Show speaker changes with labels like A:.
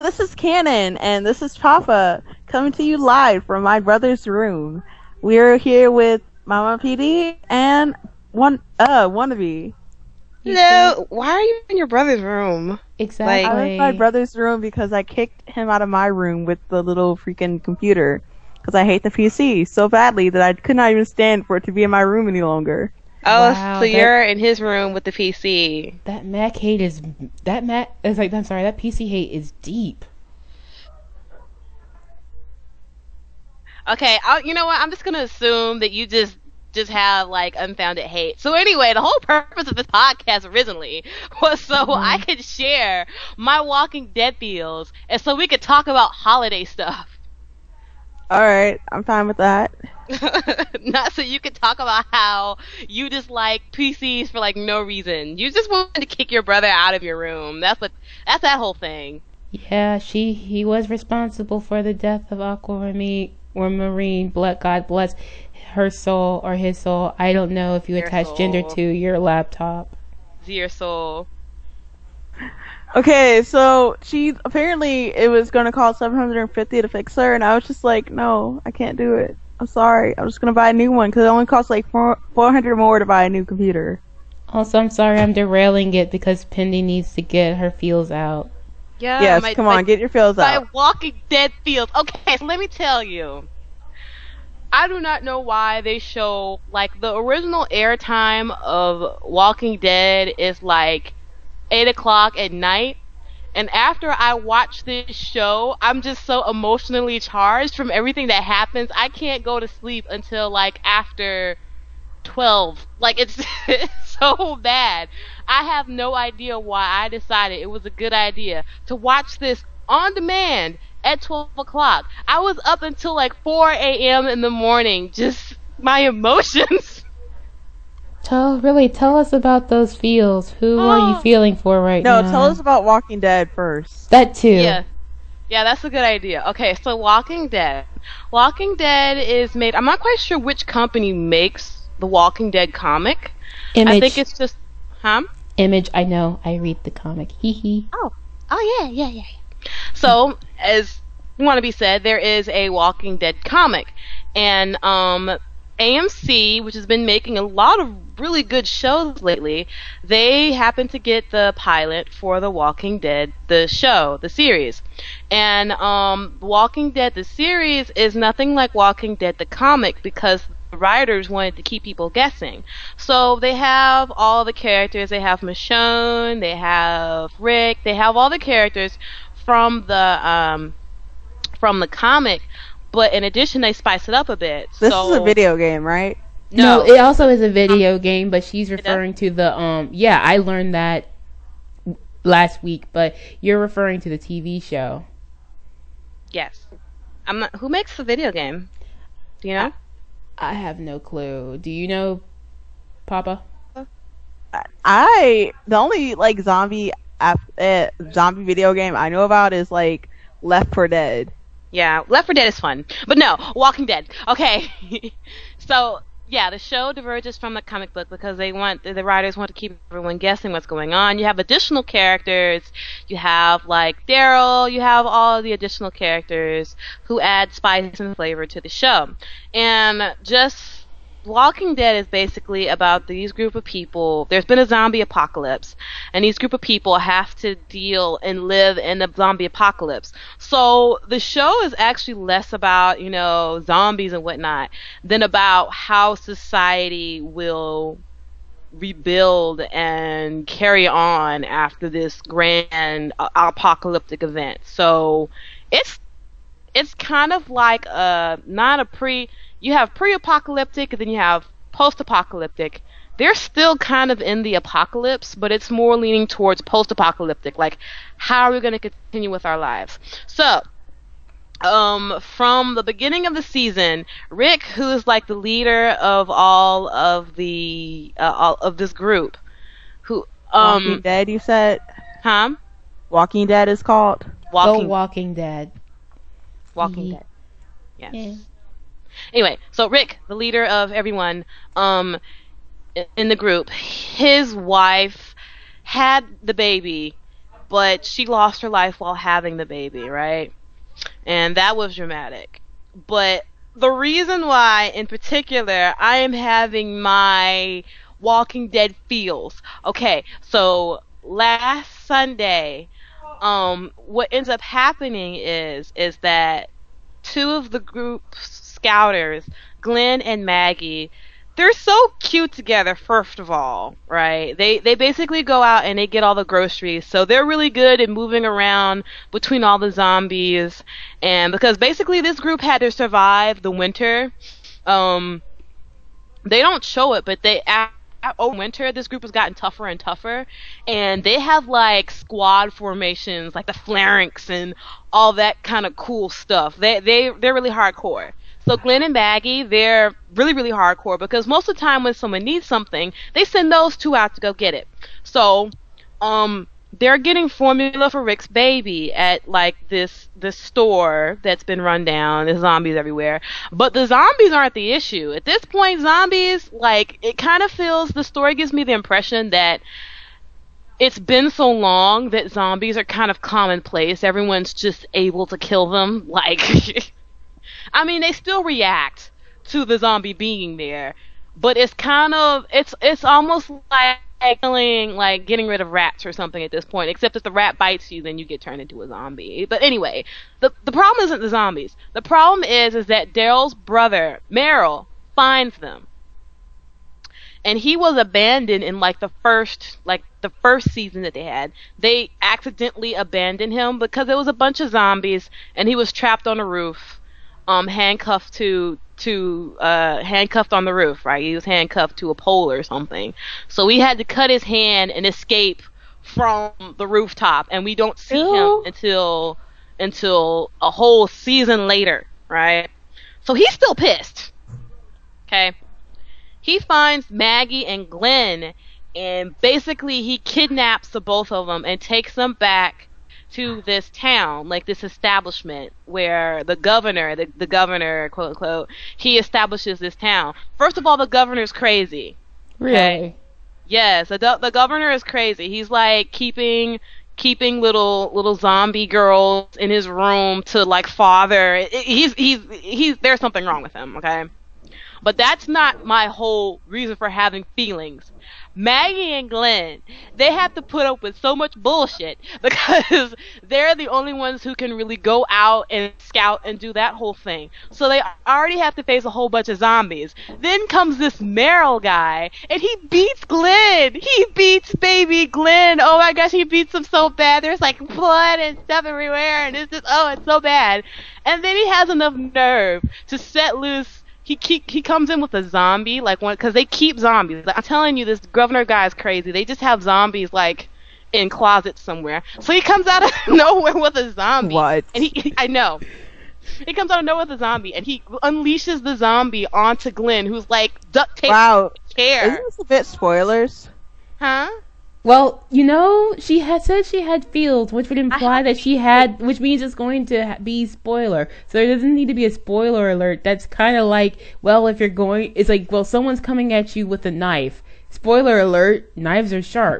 A: This is Canon, and this is Papa coming to you live from my brother's room. We're here with Mama PD and WanaBee.
B: He's here.
C: No, why are you in your brother's room? Like,
A: I'm in my
B: Exactly.
A: brother's room because I kicked him out of my room with the little freaking computer because I hate the PC so badly that I could not even stand for it to be in my room any longer.
C: oh, so
B: Wow,
C: you're in his room with the PC.
B: that Mac hate is that Mac is like I'm sorry, that PC hate is deep.
C: Okay, you know what? I'm just gonna assume that you just have like unfounded hate. So anyway, the whole purpose of this podcast originally was so I
B: hmm
C: could share my Walking Dead feels, and so we could talk about holiday stuff.
A: Alright, I'm fine with that.
C: Not so you could talk about how you dislike PCs for like no reason. You just wanted to kick your brother out of your room. That's that whole thing.
B: Yeah, he was responsible for the death of Aquamarine or Marine. God bless her soul or his soul. I don't know if you
C: Dear
B: attach gender
C: soul.
B: to your laptop.
C: Dear soul.
A: Okay, so she apparently it was gonna cost 750 to fix her, and I was just like, no, I can't do it. I'm sorry. I'm just gonna buy a new one because it only costs like 400 more to buy a new computer.
B: Also, I'm sorry I'm derailing it because Pindy needs to get her feels out.
C: Yeah,
A: Yes, come on, get your fills
C: my
A: out.
C: Walking Dead feels. Okay, so let me tell you. I do not know why they show like the original airtime of Walking Dead is like 8 o'clock at night. And after I watch this show, I'm just so emotionally charged from everything that happens. I can't go to sleep until like after 12. Like it's, it's so bad. I have no idea why I decided it was a good idea to watch this on demand at 12 o'clock. I was up until like 4 a.m. in the morning, just my emotions.
B: Tell us about those feels. Who are you
C: Oh,
B: feeling for right
A: No, tell
B: now?
A: us about Walking Dead first.
B: That too.
C: yeah. Yeah, that's a good idea. Okay, so Walking Dead. Walking Dead is made, I'm not quite sure which company makes the Walking Dead comic. I think
B: Image.
C: it's just, huh?
B: Image, I know. I read the comic. Hee hee.
C: Oh, oh yeah. So, as WanaBee said, there is a Walking Dead comic, and AMC, which has been making a lot of really good shows lately, they happen to get the pilot for The Walking Dead, the show, the series, and Walking Dead, the series, is nothing like Walking Dead, the comic, because the writers wanted to keep people guessing. So they have all the characters. They have Michonne, they have Rick, they have all the characters from the comic, but in addition they spice it up a bit.
A: This is a
C: So
A: video game, right?
B: No,
C: no,
B: it also is a video game, but she's
C: it does.
B: referring to the yeah, I learned that last week, but you're referring to the TV show.
C: Yes, I'm not. Who makes the video game? Do you
B: I,
C: know?
B: I have no clue. Do you know, Papa?
A: The only like zombie video game I know about is like Left 4 Dead.
C: Yeah, Left 4 Dead is fun, but no, Walking Dead. Okay, so yeah, the show diverges from the comic book because the writers want to keep everyone guessing what's going on. You have additional characters. You have like Daryl. You have all the additional characters who add spice and flavor to the show, and just. Walking Dead is basically about these group of people. There's been a zombie apocalypse, and these group of people have to deal and live in the zombie apocalypse. So the show is actually less about, zombies and whatnot than about how society will rebuild and carry on after this grand apocalyptic event. So it's it's kind of like not a pre you have pre-apocalyptic and then you have post-apocalyptic. They're still kind of in the apocalypse, but it's more leaning towards post-apocalyptic, like how are we going to continue with our lives. So from the beginning of the season, Rick, who is like the leader of all of this group, who
A: Walking Dead, you said?
C: huh
A: Walking Dead is called?
B: Go
C: walking
B: Walking Dead.
C: walking
B: Hee
C: dead,
B: hee.
C: yes. Anyway, so Rick, the leader of everyone, in the group, his wife had the baby but she lost her life while having the baby, right? And that was dramatic. But the reason why, in particular, I am having my Walking Dead feels. Okay, so last Sunday, what ends up happening is that two of the group scouters, Glenn and Maggie, they're so cute together, first of all, right? They basically go out and they get all the groceries. So they're really good at moving around between all the zombies. And because basically this group had to survive the winter, they don't show it, but over winter, this group has gotten tougher and tougher, and they have like squad formations, like the phalanx and all that kind of cool stuff. They're really hardcore. So Glenn and Maggie, they're really, really hardcore because most of the time when someone needs something, they send those two out to go get it. So, they're getting formula for Rick's baby at like this store that's been run down. There's zombies everywhere. But the zombies aren't the issue. At this point, zombies, like, it kind of feels, the story gives me the impression that it's been so long that zombies are kind of commonplace. Everyone's just able to kill them. Like, I mean, they still react to the zombie being there, but it's kind of, it's almost like killing, like getting rid of rats or something at this point, except if the rat bites you, then you get turned into a zombie. But anyway, the problem isn't the zombies. The problem is that Daryl's brother, Merrill, finds them. And he was abandoned in like the first season that they had. They accidentally abandoned him because there was a bunch of zombies and he was trapped on a roof, handcuffed on the roof, right? He was handcuffed to a pole or something. So we had to cut his hand and escape from the rooftop, and we don't see him until a whole season later, right? So he's still pissed. Okay? He finds Maggie and Glenn, and basically he kidnaps the both of them and takes them back to this town, like this establishment where the governor, quote unquote, he establishes this town. First of all, the governor's crazy.
B: Really?
C: Yes, the governor is crazy. He's like keeping little zombie girls in his room to like father. He's there's something wrong with him, okay? But that's not my whole reason for having feelings. Maggie and Glenn, they have to put up with so much bullshit because they're the only ones who can really go out and scout and do that whole thing. So they already have to face a whole bunch of zombies. Then comes this Merrill guy, and he beats Glenn. He beats baby Glenn. Oh my gosh, he beats him so bad. There's like blood and stuff everywhere, and it's just, oh, it's so bad. And then he has enough nerve to set loose. He comes in with a zombie, like one, because they keep zombies. Like, I'm telling you, this governor guy is crazy. They just have zombies like in closets somewhere. So he comes out of nowhere with a zombie.
A: What?
C: And I know. He comes out of nowhere with a zombie, and he unleashes the zombie onto Glenn, who's like duct tape.
A: Wow.
C: Chair.
A: Isn't this a bit spoilers?
C: Huh?
B: Well, you know, she had said she had feels, which would imply that she had, which means it's going to be spoiler. So there doesn't need to be a spoiler alert. That's kind of like, well, if you're going, it's like, well, someone's coming at you with a knife. Spoiler alert, knives are sharp.